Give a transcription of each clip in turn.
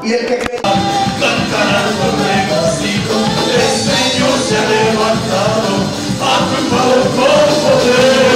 Y el que cree cantará con regocijo, el Señor se ha levantado, ha triunfado con poder.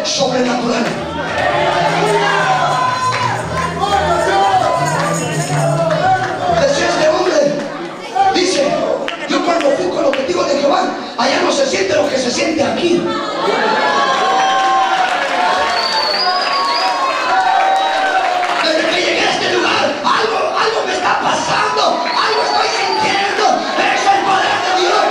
Sobrenatural. Decía este hombre, dice, yo cuando fui con los testigos de Jehová, allá no se siente lo que se siente aquí. Desde que llegué a este lugar, algo me está pasando, algo estoy sintiendo. Es el poder de Dios.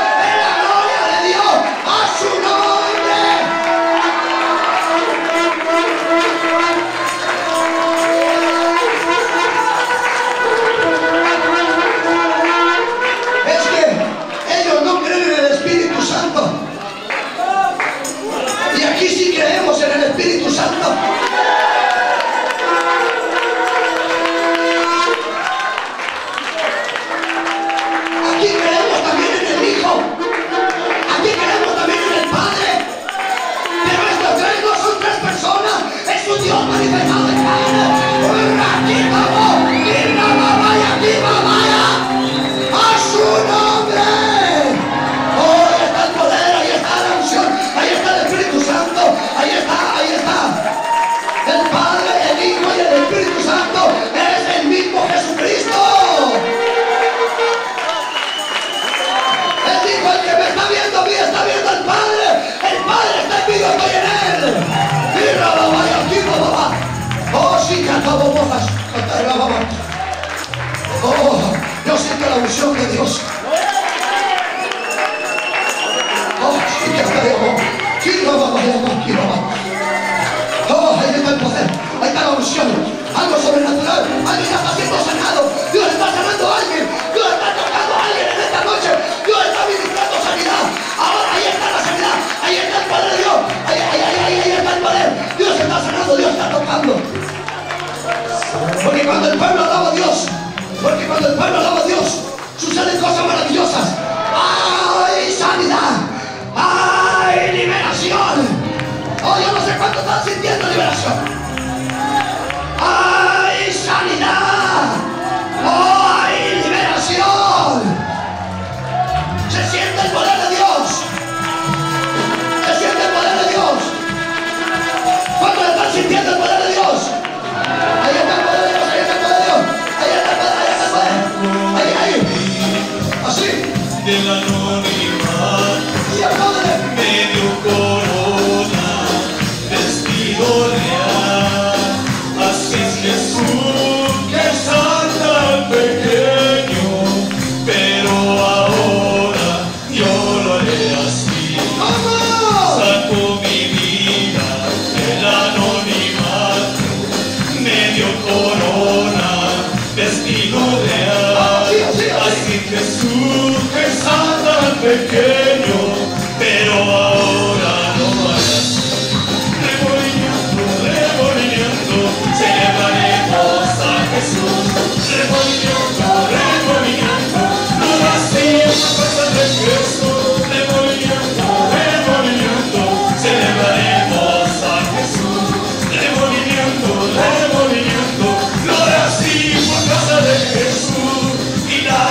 la unción de Dios. Oh, sí que está de amor. Sí, vamos, oh, ahí está el poder, ahí está la unción. Algo sobrenatural. Alguien está siendo sanado. Dios está sanando a alguien. Dios está tocando a alguien en esta noche. Dios está ministrando sanidad. Ahora ahí está la sanidad. Ahí está el poder de Dios. Ahí está el poder. Dios está sanando. Dios está tocando. Porque cuando el pueblo alaba a Dios, suceden cosas maravillosas. ¡Ay, sanidad! ¡Ay, liberación! Oh, yo no sé cuánto están sintiendo liberación. ¡Ay, sanidad! ¡Ay, liberación! Se siente el poder de Dios. Se siente el poder de Dios. ¿Cuántos están sintiendo el poder de Dios? Ahí está el poder de Dios, ahí está el poder de Dios. Ahí está el poder, ahí está el poder. Ahí. Así. De la anonimato, Y apláudele. medio corona, vestido real. Así es Jesús, que es tan pequeño, pero ahora yo lo haré así. ¡Vamos! Saco mi vida del anonimato, medio corona, vestido real. Así. Así Jesús, que es tan pequeño, pero ahora no harás. Remolinando, celebraremos a Jesús. Remolinando, no vacío pasa de Jesús. Remolinando, celebraremos a Jesús. Remolinando, no vacío pasa de Jesús. Y la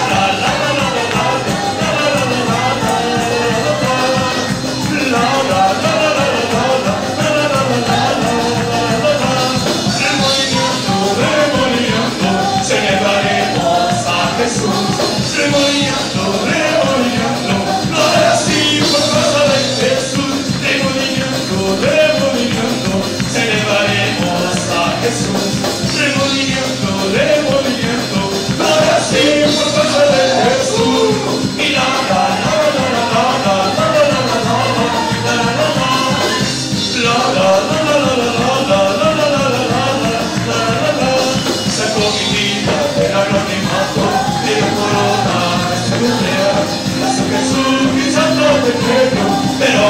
celebraremos a Jesús. Remolinando, no así por causa de Jesús. Remolinando, celebraremos a Jesús. Remolinando, no así por causa de Jesús. Y sacó mi vida del anonimato, de la corona, Jesús, Jesús, quizás no pequeño, pero